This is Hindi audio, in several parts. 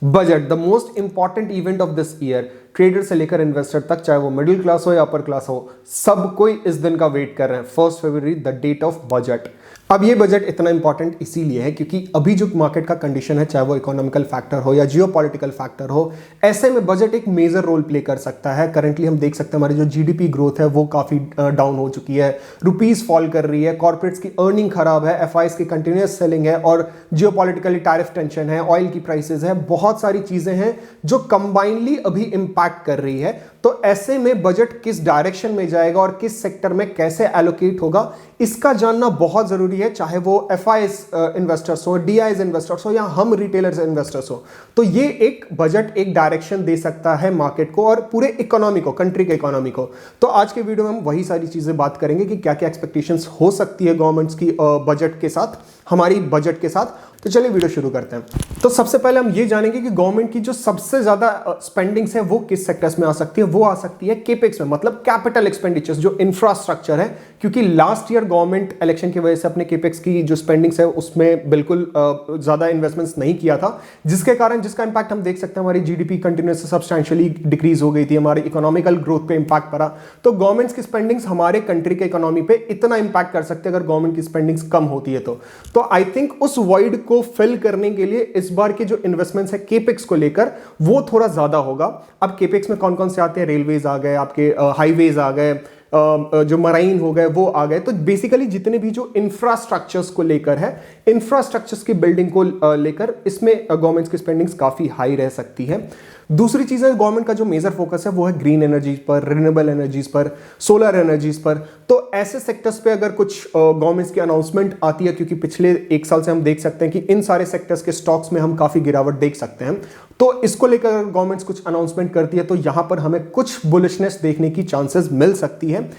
Budget the most important event of this year. Trader से लेकर इन्वेस्टर तक, चाहे वो मिडिल क्लास हो या अपर क्लास हो, सब कोई इस दिन का वेट कर रहे हैं। 1 फरवरी, द डेट ऑफ बजट। अब ये बजट इतना इंपॉर्टेंट इसीलिए है क्योंकि अभी जो मार्केट का कंडीशन है, चाहे वो इकोनॉमिकल फैक्टर हो या जियोपॉलिटिकल फैक्टर हो, ऐसे में बजट एक मेजर रोल प्ले कर सकता है। करंटली हम देख सकते हैं हमारी जो जीडीपी ग्रोथ है वो काफी डाउन हो चुकी है, रुपीज फॉल कर रही है, कॉर्पोरेट्स की अर्निंग खराब है, एफआईएस की कंटिन्यूअस सेलिंग है और जियोपॉलिटिकली टैरिफ टेंशन है, ऑयल की प्राइसेस है, बहुत सारी चीजें हैं जो कंबाइनली अभी इंपैक्ट कर रही है। तो ऐसे में बजट किस डायरेक्शन में जाएगा और किस सेक्टर में कैसे एलोकेट होगा, इसका जानना बहुत जरूरी है, चाहे वो एफआईएस इन्वेस्टर्स हो, डीआईएस इन्वेस्टर्स हो या हम रिटेलर्स इन्वेस्टर्स हो। तो ये एक बजट एक डायरेक्शन दे सकता है मार्केट को और पूरे इकोनॉमी को, कंट्री के इकोनॉमी को। तो आज के वीडियो में हम वही सारी चीजें बात करेंगे कि क्या क्या एक्सपेक्टेशंस हो सकती है गवर्नमेंट्स की बजट के साथ, हमारी बजट के साथ। तो चलिए वीडियो शुरू करते हैं। तो सबसे पहले हम ये जानेंगे कि गवर्नमेंट की जो सबसे ज्यादा स्पेंडिंग्स है वो किस सेक्टर्स में आ सकती है। वो आ सकती है केपेक्स में, मतलब कैपिटल एक्सपेंडिचर्स, जो इंफ्रास्ट्रक्चर है। क्योंकि लास्ट ईयर गवर्नमेंट इलेक्शन की वजह से अपने केपेक्स की जो स्पेंडिंग्स है उसमें बिल्कुल ज्यादा इन्वेस्टमेंट्स नहीं किया था, जिसके कारण जिसका इंपैक्ट हम देख सकते हैं, हमारी जीडीपी कंटिन्यूअस सब्सटैंशियली डिक्रीज हो गई थी, हमारी इकोनॉमिकल ग्रोथ पे इंपैक्ट पड़ा। तो गवर्नमेंट्स की स्पेंडिंग्स हमारे कंट्री के इकोनॉमी पे इतना इंपैक्ट कर सकते हैं अगर गवर्नमेंट की स्पेंडिंग्स कम होती है तो आई थिंक उस वॉइड को फिल करने के लिए इस बार के जो इन्वेस्टमेंट्स है केपेक्स को लेकर वो थोड़ा ज्यादा होगा। अब केपेक्स में कौन कौन से आते हैं? रेलवेज आ गए, आपके हाईवेज आ गए, जो मराइन हो गए वो आ गए। तो बेसिकली जितने भी जो इंफ्रास्ट्रक्चर्स को लेकर है, इंफ्रास्ट्रक्चर्स की बिल्डिंग को लेकर इसमें गवर्नमेंट की स्पेंडिंग्स काफी हाई रह सकती है। दूसरी चीज है, गवर्नमेंट का जो मेजर फोकस है वो है ग्रीन एनर्जीज पर, रिन्यूएबल एनर्जीज पर, सोलर एनर्जीज पर। तो ऐसे सेक्टर्स पे अगर कुछ गवर्नमेंट्स की अनाउंसमेंट आती है, क्योंकि पिछले 1 साल से हम देख सकते हैं कि इन सारे सेक्टर्स के स्टॉक्स में हम काफी गिरावट देख सकते हैं, तो इसको लेकर गवर्नमेंट्स कुछ अनाउंसमेंट करती है तो यहां पर हमें कुछ बुलिशनेस देखने की चांसेस मिल सकती है।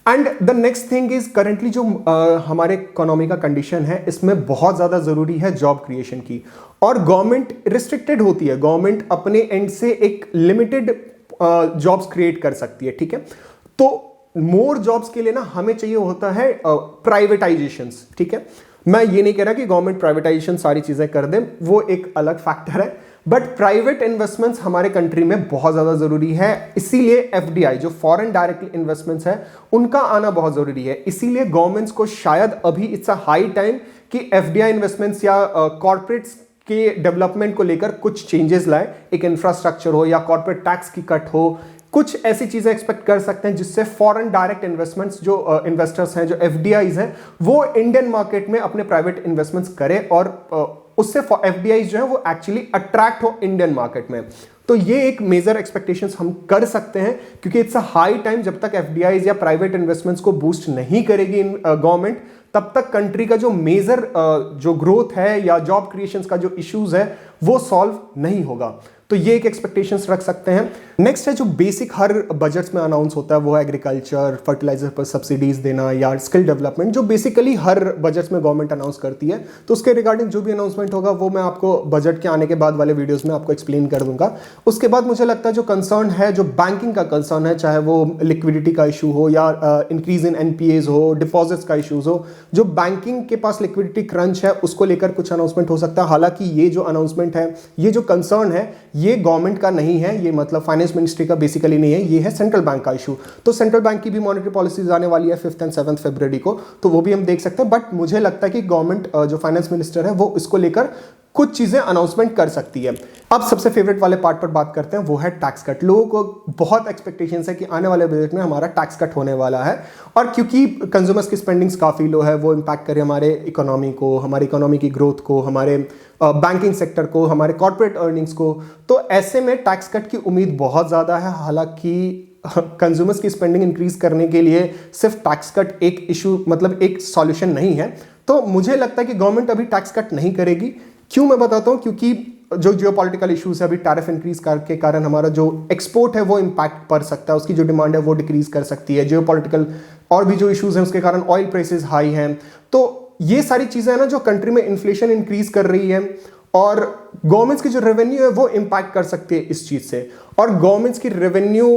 And the next thing is currently जो हमारे इकोनॉमी का कंडीशन है, इसमें बहुत ज्यादा जरूरी है जॉब क्रिएशन की, और गवर्नमेंट रिस्ट्रिक्टेड होती है। गवर्नमेंट अपने एंड से एक लिमिटेड जॉब्स क्रिएट कर सकती है, ठीक है। तो मोर जॉब्स के लिए ना हमें चाहिए होता है प्राइवेटाइजेशंस, ठीक है। मैं ये नहीं कह रहा कि गवर्नमेंट प्राइवेटाइजेशन सारी चीजें कर दे, वो एक अलग फैक्टर है, बट प्राइवेट इन्वेस्टमेंट्स हमारे कंट्री में बहुत ज्यादा जरूरी है। इसीलिए एफडीआई, जो फॉरेन डायरेक्ट इन्वेस्टमेंट्स है, उनका आना बहुत जरूरी है। इसीलिए गवर्नमेंट्स को शायद अभी इट्स अ हाई टाइम कि एफडीआई इन्वेस्टमेंट्स या कॉर्पोरेट्स के डेवलपमेंट को लेकर कुछ चेंजेस लाए, एक इंफ्रास्ट्रक्चर हो या कॉर्पोरेट टैक्स की कट हो, कुछ ऐसी चीजें एक्सपेक्ट कर सकते हैं जिससे फॉरेन डायरेक्ट इन्वेस्टमेंट्स, जो इन्वेस्टर्स हैं, जो एफडीआईज हैं, वो इंडियन मार्केट में अपने प्राइवेट इन्वेस्टमेंट्स करें और उससे एफडीआईज जो है वो एक्चुअली अट्रैक्ट हो इंडियन मार्केट में। तो ये एक मेजर एक्सपेक्टेशंस हम कर सकते हैं, क्योंकि इट्स अ हाई टाइम। जब तक एफडीआईज या प्राइवेट इन्वेस्टमेंट्स को बूस्ट नहीं करेगी गवर्नमेंट, तब तक कंट्री का जो मेजर जो ग्रोथ है या जॉब क्रिएशंस का जो इश्यूज है वो सॉल्व नहीं होगा। तो ये एक एक्सपेक्टेशंस रख सकते हैं। नेक्स्ट है जो बेसिक हर बजट्स में अनाउंस होता है, वो है एग्रीकल्चर, फर्टिलाइजर पर सब्सिडीज देना या स्किल डेवलपमेंट, जो बेसिकली हर बजट्स में गवर्नमेंट अनाउंस करती है। तो उसके रिगार्डिंग जो भी अनाउंसमेंट होगा वो मैं आपको बजट के आने के बाद वाले वीडियोस में आपको एक्सप्लेन कर दूंगा। उसके बाद मुझे लगता है जो कंसर्न है, जो बैंकिंग का कंसर्न है, चाहे वो लिक्विडिटी का इशू हो या इंक्रीज इन एनपीएज हो, डिपॉजिट्स का इशूज हो, जो बैंकिंग के पास लिक्विडिटी क्रंच है उसको लेकर कुछ अनाउंसमेंट हो सकता है। हालांकि ये जो अनाउंसमेंट है, ये जो कंसर्न है, ये गवर्नमेंट का नहीं है, ये मतलब फाइनेंस मिनिस्ट्री का बेसिकली नहीं है, ये है सेंट्रल बैंक का इशू। तो सेंट्रल बैंक की भी मॉनेटरी पॉलिसीज आने वाली है 5 और 7 फरवरी को, तो वो भी हम देख सकते हैं। बट मुझे लगता है कि गवर्नमेंट जो फाइनेंस मिनिस्टर है वो इसको लेकर कुछ चीजें अनाउंसमेंट कर सकती है। अब सबसे फेवरेट वाले पार्ट पर बात करते हैं, वो है टैक्स कट। लोगों को बहुत एक्सपेक्टेशंस है कि आने वाले बजट में हमारा टैक्स कट होने वाला है, और क्योंकि कंज्यूमर्स की स्पेंडिंग्स काफी लो है, वो इंपैक्ट करे हमारे इकोनॉमी को, हमारी इकोनॉमी की ग्रोथ को, हमारे बैंकिंग सेक्टर को, हमारे कॉर्पोरेट अर्निंग्स को। तो ऐसे में टैक्स कट की उम्मीद बहुत ज्यादा है। हालांकि कंज्यूमर्स की स्पेंडिंग इंक्रीज करने के लिए सिर्फ टैक्स कट एक इशू, मतलब एक सॉल्यूशन नहीं है। तो मुझे लगता है कि गवर्नमेंट अभी टैक्स कट नहीं करेगी। क्यों, मैं बताता हूं। क्योंकि जो जियोपॉलिटिकल इश्यूज है, अभी टैरिफ इंक्रीज के कारण हमारा जो एक्सपोर्ट है वो इंपैक्ट पड़ सकता है, उसकी जो डिमांड है वो डिक्रीज कर सकती है। जियोपॉलिटिकल और भी जो इश्यूज हैं उसके कारण ऑयल प्राइसेस हाई हैं। तो ये सारी चीजें हैं ना जो कंट्री में इन्फ्लेशन इंक्रीज कर रही है, और गवर्नमेंट्स की जो रेवेन्यू है वो इंपैक्ट कर सकती है इस चीज से। और गवर्नमेंट्स की रेवेन्यू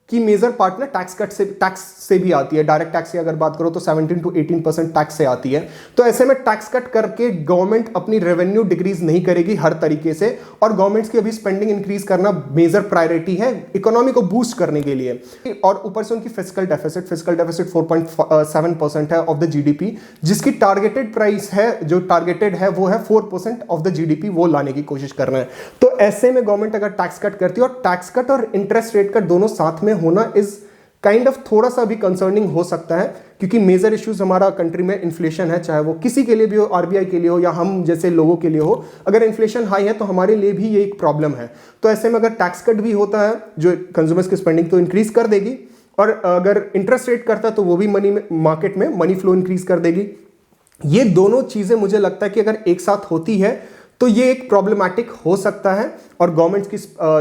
की मेजर पार्ट ना टैक्स से भी आती है। डायरेक्ट टैक्स की अगर बात करो तो 17 to 18% टैक्स से आती है। तो ऐसे में टैक्स कट करके गवर्नमेंट अपनी रेवेन्यू डिक्रीज नहीं करेगी हर तरीके से, और गवर्नमेंट्स की अभी स्पेंडिंग इंक्रीज करना मेजर प्रायोरिटी है इकोनॉमी को बूस्ट करने के लिए। और ऊपर से उनकी फिस्कल डेफिसिट 4.7% है ऑफ द जीडीपी, जिसकी टारगेटेड प्राइस है, जो टारगेटेड है वो है 4% ऑफ द जीडीपी, वो लाने की कोशिश कर रहे हैं। तो ऐसे में गवर्नमेंट अगर टैक्स कट करती है, और टैक्स कट और इंटरेस्ट रेट कट दोनों साथ में होना इज काइंड ऑफ थोड़ा सा भी कंसर्निंग हो सकता है, क्योंकि मेजर इश्यूज हमारा कंट्री में इन्फ्लेशन है, चाहे वो किसी के लिए भी हो, आरबीआई के लिए हो या हम जैसे लोगों के लिए हो। अगर इन्फ्लेशन हाई है तो हमारे लिए भी ये एक प्रॉब्लम है। तो ऐसे में अगर टैक्स कट भी होता है जो कंज्यूमर्स की स्पेंडिंग तो इंक्रीज कर देगी, और अगर इंटरेस्ट रेट करता है तो वो भी मार्केट में मनी फ्लो इंक्रीज कर देगी। ये दोनों चीजें मुझे लगता है कि अगर एक साथ होती है तो ये एक प्रॉब्लमैटिक हो सकता है, और गवर्नमेंट की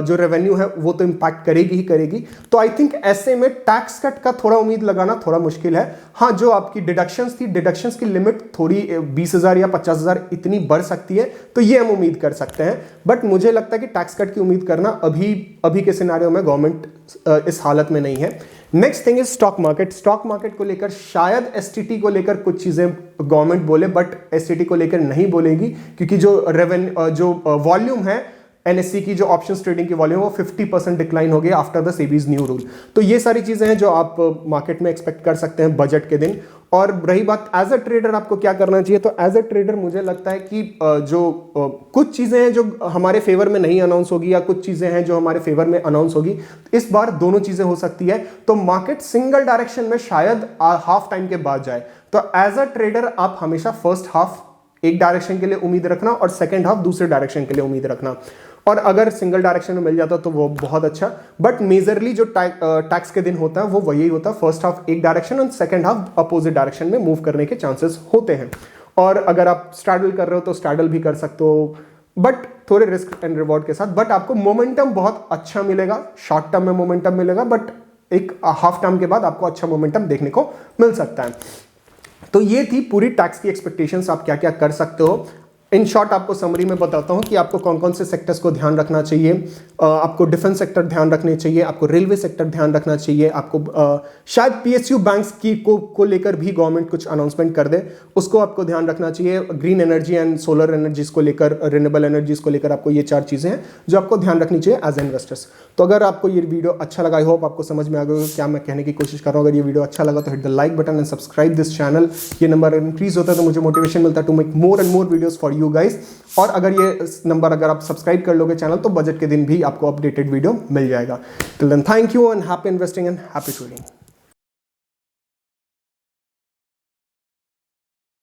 जो रेवेन्यू है वो तो इंपैक्ट करेगी ही करेगी। तो आई थिंक ऐसे में टैक्स कट का थोड़ा उम्मीद लगाना थोड़ा मुश्किल है। हाँ, जो आपकी डिडक्शंस थी, डिडक्शंस की लिमिट थोड़ी 20,000 या 50,000 इतनी बढ़ सकती है, तो ये हम उम्मीद कर सकते हैं। बट मुझे लगता है कि टैक्स कट की उम्मीद करना अभी के सिनेरियो में गवर्नमेंट इस हालत में नहीं है। Next thing is stock market. Stock market को लेकर शायद एसटीटी को लेकर कुछ चीजें गवर्नमेंट बोले, बट एसटीटी को लेकर नहीं बोलेगी, क्योंकि जो वॉल्यूम है एनएससी की, जो ऑप्शंस ट्रेडिंग की वॉल्यूम, वो 50% डिक्लाइन हो गया after the SEBI's new rule. तो ये सारी चीजें हैं जो आप मार्केट में एक्सपेक्ट कर सकते हैं बजट के दिन। और रही बात एज अ ट्रेडर आपको क्या करना चाहिए, तो एज अ ट्रेडर मुझे लगता है कि कुछ चीजें हैं जो हमारे फेवर में नहीं अनाउंस होगी, या कुछ चीजें हैं जो हमारे फेवर में अनाउंस होगी। इस बार दोनों चीजें हो सकती है। तो मार्केट सिंगल डायरेक्शन में शायद हाफ टाइम के बाद जाए। तो एज अ ट्रेडर आप हमेशा फर्स्ट हाफ एक डायरेक्शन के लिए उम्मीद रखना, और सेकेंड हाफ दूसरे डायरेक्शन के लिए उम्मीद रखना। और अगर सिंगल डायरेक्शन में मिल जाता तो वो बहुत अच्छा। बट मेजरली जो टैक्स के दिन होता है वो वही होता है, फर्स्ट हाफ एक डायरेक्शन और सेकंड हाफ अपोजिट डायरेक्शन में मूव करने के चांसेस होते हैं। और अगर आप स्ट्रैडल कर रहे हो तो स्ट्रैडल भी कर सकते हो, बट थोड़े रिस्क एंड रिवॉर्ड के साथ। बट आपको मोमेंटम बहुत अच्छा मिलेगा, शॉर्ट टर्म में मोमेंटम मिलेगा, बट एक हाफ टर्म के बाद आपको अच्छा मोमेंटम देखने को मिल सकता है। तो ये थी पूरी टैक्स की एक्सपेक्टेशंस, आप क्या क्या कर सकते हो। इन शॉर्ट आपको समरी में बताता हूं कि आपको कौन कौन से सेक्टर्स को ध्यान रखना चाहिए। आपको डिफेंस सेक्टर ध्यान रखने चाहिए, आपको रेलवे सेक्टर ध्यान रखना चाहिए, आपको शायद पीएसयू बैंक्स की को लेकर भी गवर्नमेंट कुछ अनाउंसमेंट कर दे, उसको आपको ध्यान रखना चाहिए। Green energy and solar energies को लेकर, रिन्यूएबल एनर्जीज को लेकर आपको ये 4 चीजें हैं जो आपको ध्यान रखनी चाहिए एज इन्वेस्टर्स। तो अगर आपको ये वीडियो अच्छा लगा, आई होप आपको समझ में आ गया क्या मैं कहने की कोशिश कर रहा हूँ। अगर ये वीडियो अच्छा लगा तो hit the like button and subscribe this channel. ये नंबर इंक्रीज होता है तो मुझे मोटिवेशन मिलता है to make more and more videos for you guys. और अगर ये नंबर अगर आप सब्सक्राइब कर लोगे चैनल, तो बजट के दिन भी आपको अपडेटेड वीडियो मिल जाएगा। Till then thank you and happy investing and happy trading.